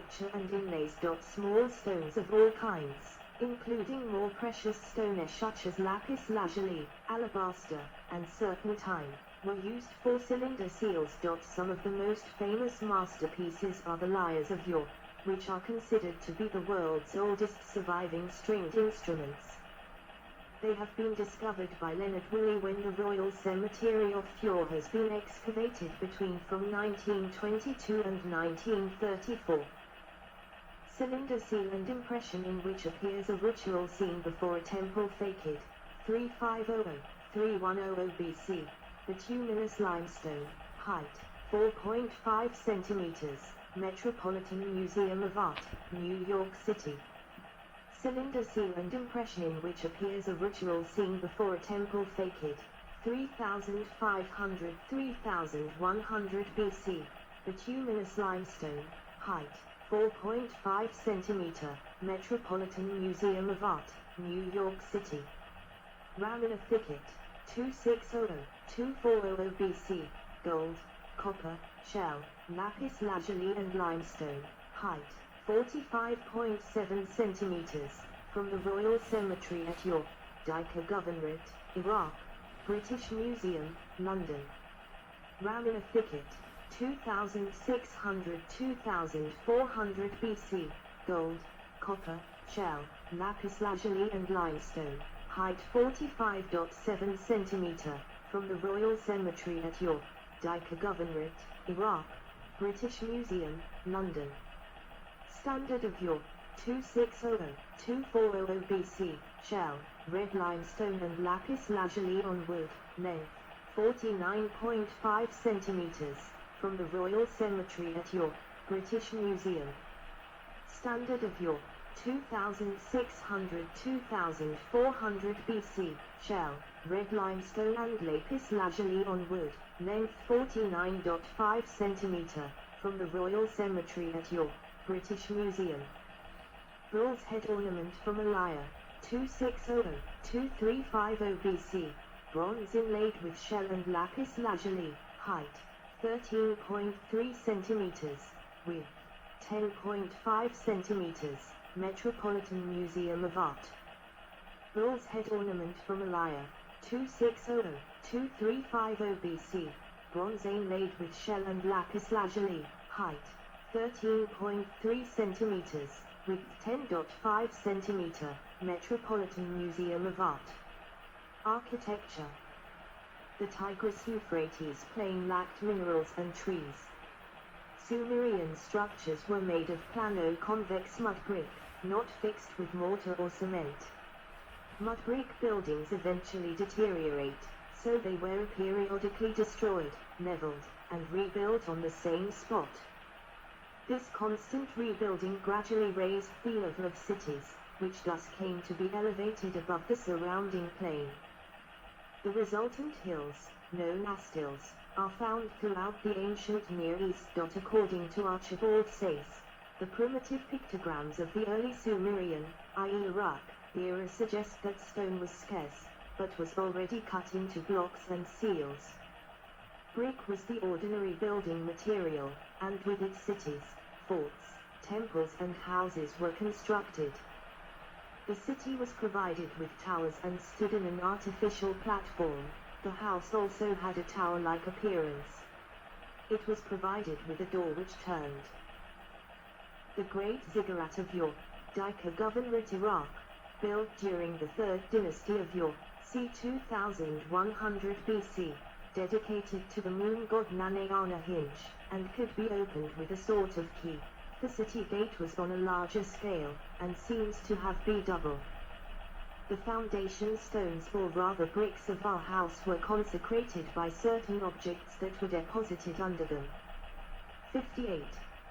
structure and inlays. Small stones of all kinds, including more precious stones such as lapis lazuli, alabaster, and serpentine, were used for cylinder seals. Some of the most famous masterpieces are the lyres of York, which are considered to be the world's oldest surviving stringed instruments. They have been discovered by Leonard Woolley when the Royal Cemetery of Fjord has been excavated from 1922 and 1934. Cylinder seal and impression in which appears a ritual scene before a temple. Faked, 3500-3100 BC. Bituminous limestone, height, 4.5 centimeters, Metropolitan Museum of Art, New York City. Cylinder seal and impression in which appears a ritual scene before a temple. Faked, 3500-3100 BC. Bituminous limestone, height, 4.5 centimeter, Metropolitan Museum of Art, New York City. Ramina thicket, 2600-2400 BC. Gold, copper, shell, lapis lazuli and limestone, height, 45.7 centimeters, from the Royal Cemetery at York, Decca Governorate, Iraq. British Museum, London. Ramina thicket, 2600-2400 BC. Gold, copper, shell, lapis lazuli and limestone, height 45.7 centimeter, from the Royal Cemetery at York, Decca Governorate, Iraq. British Museum, London. Standard of York, 2600-2400 BC. Shell, red limestone and lapis lazuli on wood, length 49.5 centimeters, from the Royal Cemetery at York, British Museum. Standard of York, 2600-2400 BC. Shell, red limestone and lapis lazuli on wood, length 49.5 centimeter, from the Royal Cemetery at York, British Museum. Bull's head ornament from a lyre, 2600-2350 BC. Bronze inlaid with shell and lapis lazuli, height 13.3 centimeters, width 10.5 centimeters, Metropolitan Museum of Art. Bull's head ornament from a lyre, 2600-2350 BC. Bronze inlaid with shell and lapis lazuli, height 13.3 centimeters, width 10.5 centimeter, Metropolitan Museum of Art. Architecture. The Tigris-Euphrates plain lacked minerals and trees. Sumerian structures were made of plano-convex mud brick, not fixed with mortar or cement. Mud brick buildings eventually deteriorate, so they were periodically destroyed, leveled, and rebuilt on the same spot. This constant rebuilding gradually raised the level of cities, which thus came to be elevated above the surrounding plain. The resultant hills, known as stills, are found throughout the ancient Near East. According to Archibald Sayce, the primitive pictograms of the early Sumerian, i.e. Iraq, era suggest that stone was scarce, but was already cut into blocks and seals. Brick was the ordinary building material, and with it cities, forts, temples and houses were constructed. The city was provided with towers and stood in an artificial platform. The house also had a tower-like appearance. It was provided with a door which turned. The Great Ziggurat of York, Decca Governorate, Iraq, built during the 3rd dynasty of York, c. 2100 BC, dedicated to the moon god Nane-Anahij, and could be opened with a sort of key. The city gate was on a larger scale, and seems to have been double. The foundation stones, or rather bricks of our house, were consecrated by certain objects that were deposited under them. 58.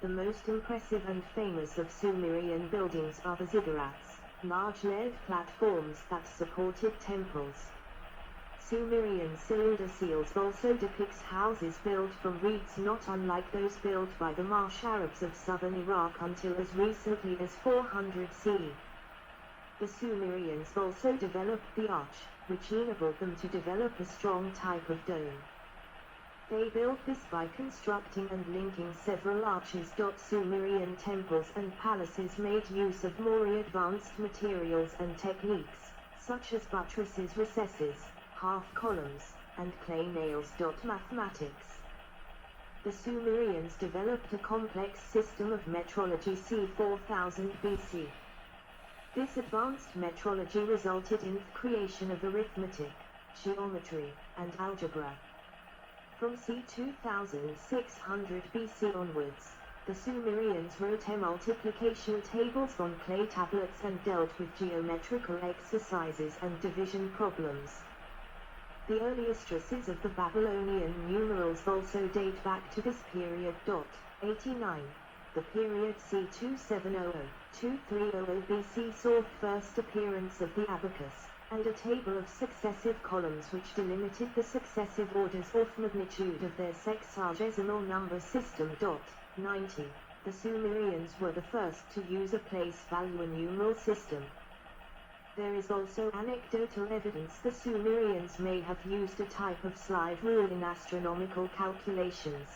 The most impressive and famous of Sumerian buildings are the ziggurats, large layered platforms that supported temples. Sumerian cylinder seals also depicts houses built from reeds not unlike those built by the Marsh Arabs of southern Iraq until as recently as 400 CE. The Sumerians also developed the arch, which enabled them to develop a strong type of dome. They built this by constructing and linking several arches. Sumerian temples and palaces made use of more advanced materials and techniques, such as buttresses, recesses, half columns, and clay nails. Mathematics. The Sumerians developed a complex system of metrology c. 4000 BC. This advanced metrology resulted in the creation of arithmetic, geometry, and algebra. From c. 2600 BC onwards, the Sumerians wrote multiplication tables on clay tablets and dealt with geometrical exercises and division problems. The earliest traces of the Babylonian numerals also date back to this period. 89. The period c. 2700–2300 BC saw the first appearance of the abacus, and a table of successive columns which delimited the successive orders of magnitude of their sexagesimal number system. 90. The Sumerians were the first to use a place value numeral system. There is also anecdotal evidence the Sumerians may have used a type of slide rule in astronomical calculations.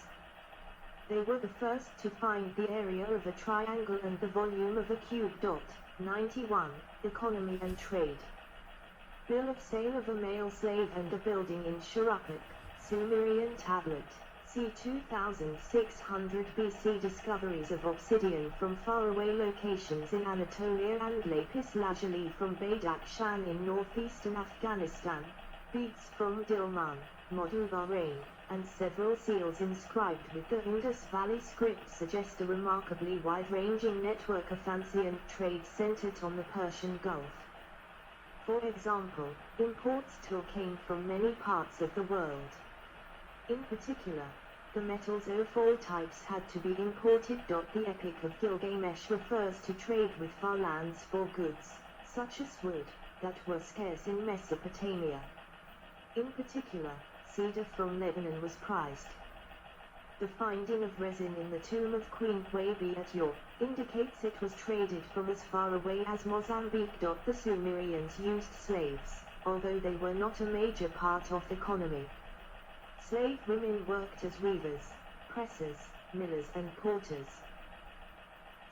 They were the first to find the area of a triangle and the volume of a cube. 91. Economy and trade. Bill of sale of a male slave and a building in Shuruppak, Sumerian tablet, c. 2600 BC. Discoveries of obsidian from faraway locations in Anatolia and lapis lazuli from Badakhshan in northeastern Afghanistan, beads from Dilmun, modern Bahrain, and several seals inscribed with the Indus Valley script suggest a remarkably wide-ranging network of ancient trade centered on the Persian Gulf. For example, imports still came from many parts of the world. In particular, the metals of all types had to be imported. The Epic of Gilgamesh refers to trade with far lands for goods, such as wood, that were scarce in Mesopotamia. In particular, cedar from Lebanon was prized. The finding of resin in the tomb of Queen Huabi at Ur indicates it was traded from as far away as Mozambique. The Sumerians used slaves, although they were not a major part of the economy. Slave women worked as weavers, pressers, millers and porters.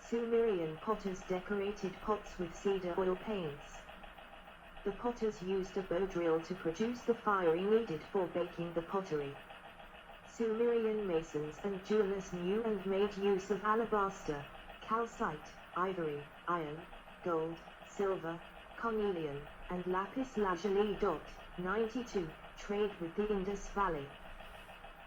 Sumerian potters decorated pots with cedar oil paints. The potters used a bow drill to produce the fire needed for baking the pottery. Sumerian masons and jewelers knew and made use of alabaster, calcite, ivory, iron, gold, silver, carnelian, and lapis lazuli. 92. Trade with the Indus Valley.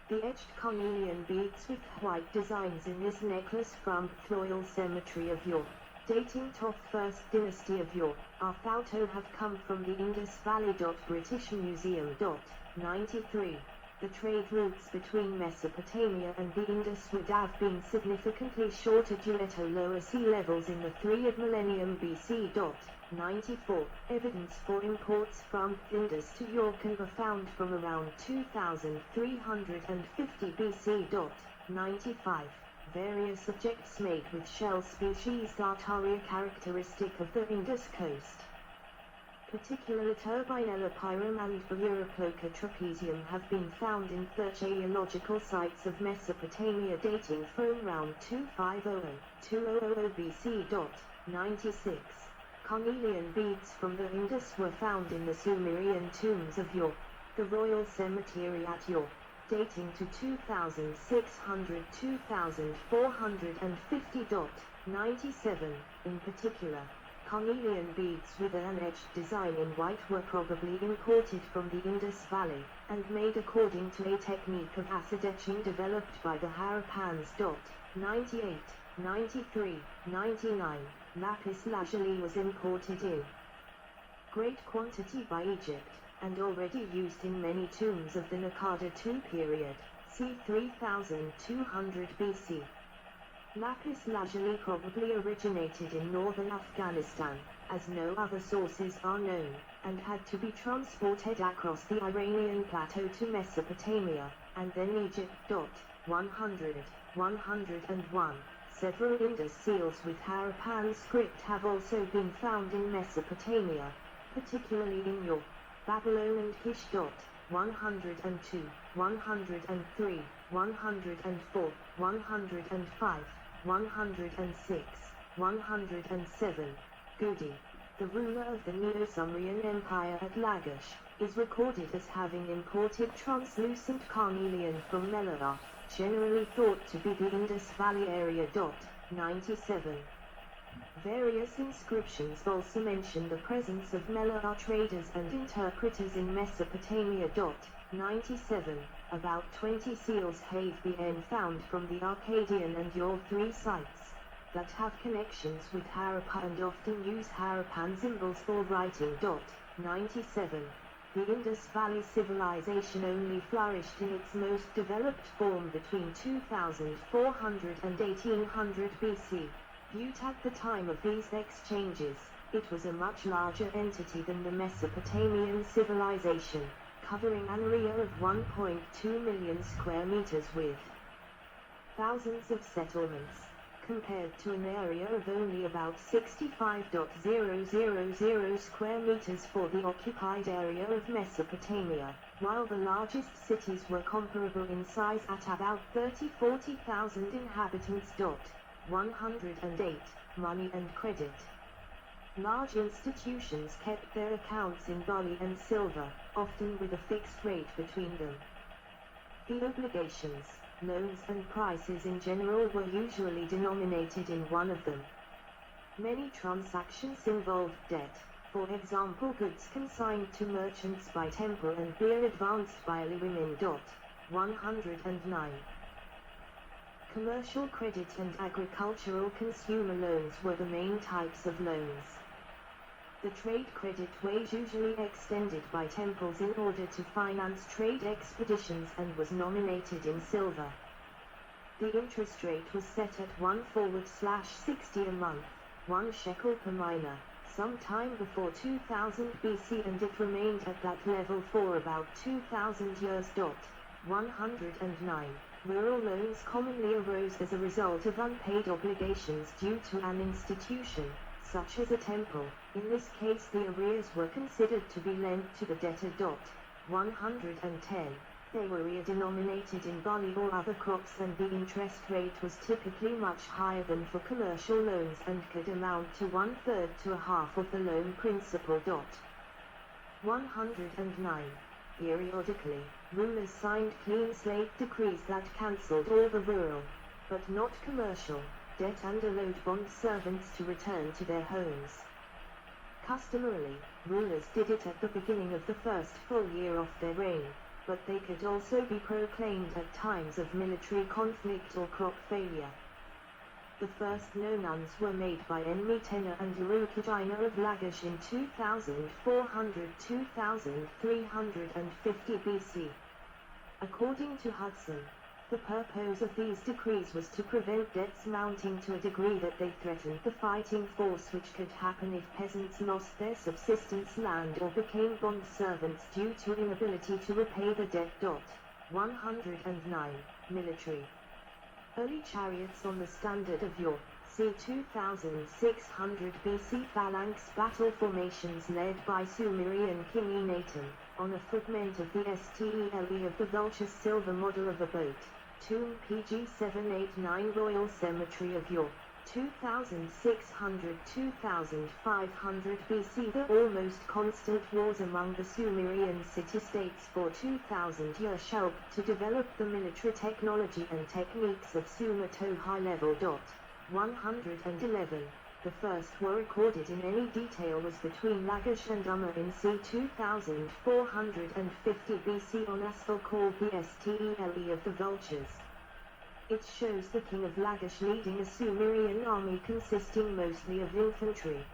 The etched carnelian beads with white designs in this necklace from the Royal Cemetery of Ur, dating to the 1st dynasty of Ur, are thought to have come from the Indus Valley. British Museum. 93. The trade routes between Mesopotamia and the Indus would have been significantly shorter due to lower sea levels in the 3rd millennium BC. 94. Evidence for imports from Indus to Ur can be found from around 2350 BC. 95. Various objects made with shell species that are a characteristic of the Indus coast. Particularly Turbinella pyrum and Bureuroploca trapezium have been found in archaeological sites of Mesopotamia dating from around 2500–2000 BC. 96. Carnelian beads from the Indus were found in the Sumerian tombs of Ur, the Royal Cemetery at Ur, dating to 2450. 97. In particular, carnelian beads with an etched design in white were probably imported from the Indus Valley, and made according to a technique of acid etching developed by the Harappans. 98, 93, 99. Lapis lazuli was imported in great quantity by Egypt, and already used in many tombs of the Naqada II period, c. 3200 BC. Lapis lazuli probably originated in northern Afghanistan, as no other sources are known, and had to be transported across the Iranian plateau to Mesopotamia, and then Egypt. 100, 101. Several Indus seals with Harappan script have also been found in Mesopotamia, particularly in Ur, Babylon and Kish. 102, 103, 104, 105, 106, 107. Gudi, the ruler of the Neo-Sumerian Empire at Lagash, is recorded as having imported translucent carnelian from Meluhha, generally thought to be the Indus Valley area. 97. Various inscriptions also mention the presence of Meluhha traders and interpreters in Mesopotamia. 97. About 20 seals have been found from the Akkadian and Ur 3 sites that have connections with Harappa and often use Harappan symbols for writing. 97. The Indus Valley civilization only flourished in its most developed form between 2400 and 1800 BC. Viewed at the time of these exchanges, it was a much larger entity than the Mesopotamian civilization, covering an area of 1.2 million square meters with thousands of settlements, compared to an area of only about 65,000 square meters for the occupied area of Mesopotamia, while the largest cities were comparable in size at about 30,000–40,000 inhabitants. 108. Money and credit. Large institutions kept their accounts in barley and silver, often with a fixed rate between them. The obligations, loans and prices in general were usually denominated in one of them. Many transactions involved debt, for example goods consigned to merchants by temple and beer advanced by women. 109. Commercial credit and agricultural consumer loans were the main types of loans. The trade credit was usually extended by temples in order to finance trade expeditions and was nominated in silver. The interest rate was set at 1/60 a month, 1 shekel per mina, sometime before 2000 BC, and it remained at that level for about 2000 years. 109. Rural loans commonly arose as a result of unpaid obligations due to an institution, such as a temple. In this case the arrears were considered to be lent to the debtor. 110. They were denominated in barley or other crops, and the interest rate was typically much higher than for commercial loans and could amount to 1/3 to a half of the loan principal. 109. Periodically, rulers signed clean slate decrees that cancelled all the rural, but not commercial, debt and allowed bond servants to return to their homes. Customarily, rulers did it at the beginning of the first full year of their reign, but they could also be proclaimed at times of military conflict or crop failure. The first no-nuns were made by Enmitena and Urukagina of Lagash in 2400–2350 BC. According to Hudson, the purpose of these decrees was to prevent debts mounting to a degree that they threatened the fighting force, which could happen if peasants lost their subsistence land or became bond servants due to inability to repay the debt. 109. Military. Early chariots on the standard of Ur, c. 2600 BC. Phalanx battle formations led by Sumerian king Enatum, on a fragment of the stele of the Vulture's silver model of a boat. Tomb PG 789 Royal Cemetery of Ur, 2600–2500 BC. The almost constant wars among the Sumerian city-states for 2000 years helped to develop the military technology and techniques of Sumer to high level. 111. The first war recorded in any detail was between Lagash and Umma in c. 2450 BC on asphalt called the stele of the Vultures. It shows the king of Lagash leading a Sumerian army consisting mostly of infantry.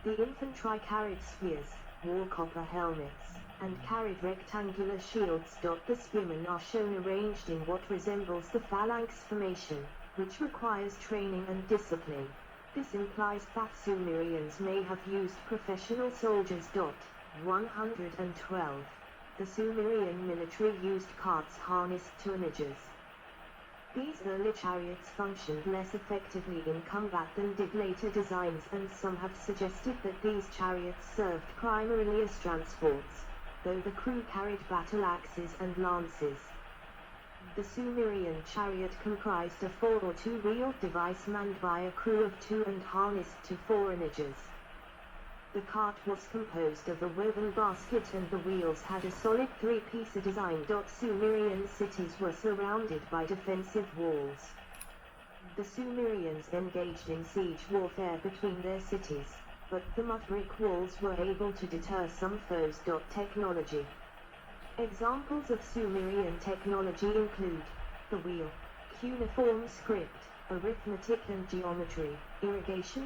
The infantry carried spears, wore copper helmets, and carried rectangular shields. The spearmen are shown arranged in what resembles the phalanx formation, which requires training and discipline. This implies that Sumerians may have used professional soldiers. 112. The Sumerian military used carts harnessed to onagers. These early chariots functioned less effectively in combat than did later designs, and some have suggested that these chariots served primarily as transports. though the crew carried battle axes and lances. The Sumerian chariot comprised a 4 or 2-wheeled device manned by a crew of 2 and harnessed to 4 onagers. The cart was composed of a woven basket and the wheels had a solid 3-piece design. Sumerian cities were surrounded by defensive walls. The Sumerians engaged in siege warfare between their cities, but the mud brick walls were able to deter some foes. Technology. Examples of Sumerian technology include the wheel, cuneiform script, arithmetic and geometry, irrigation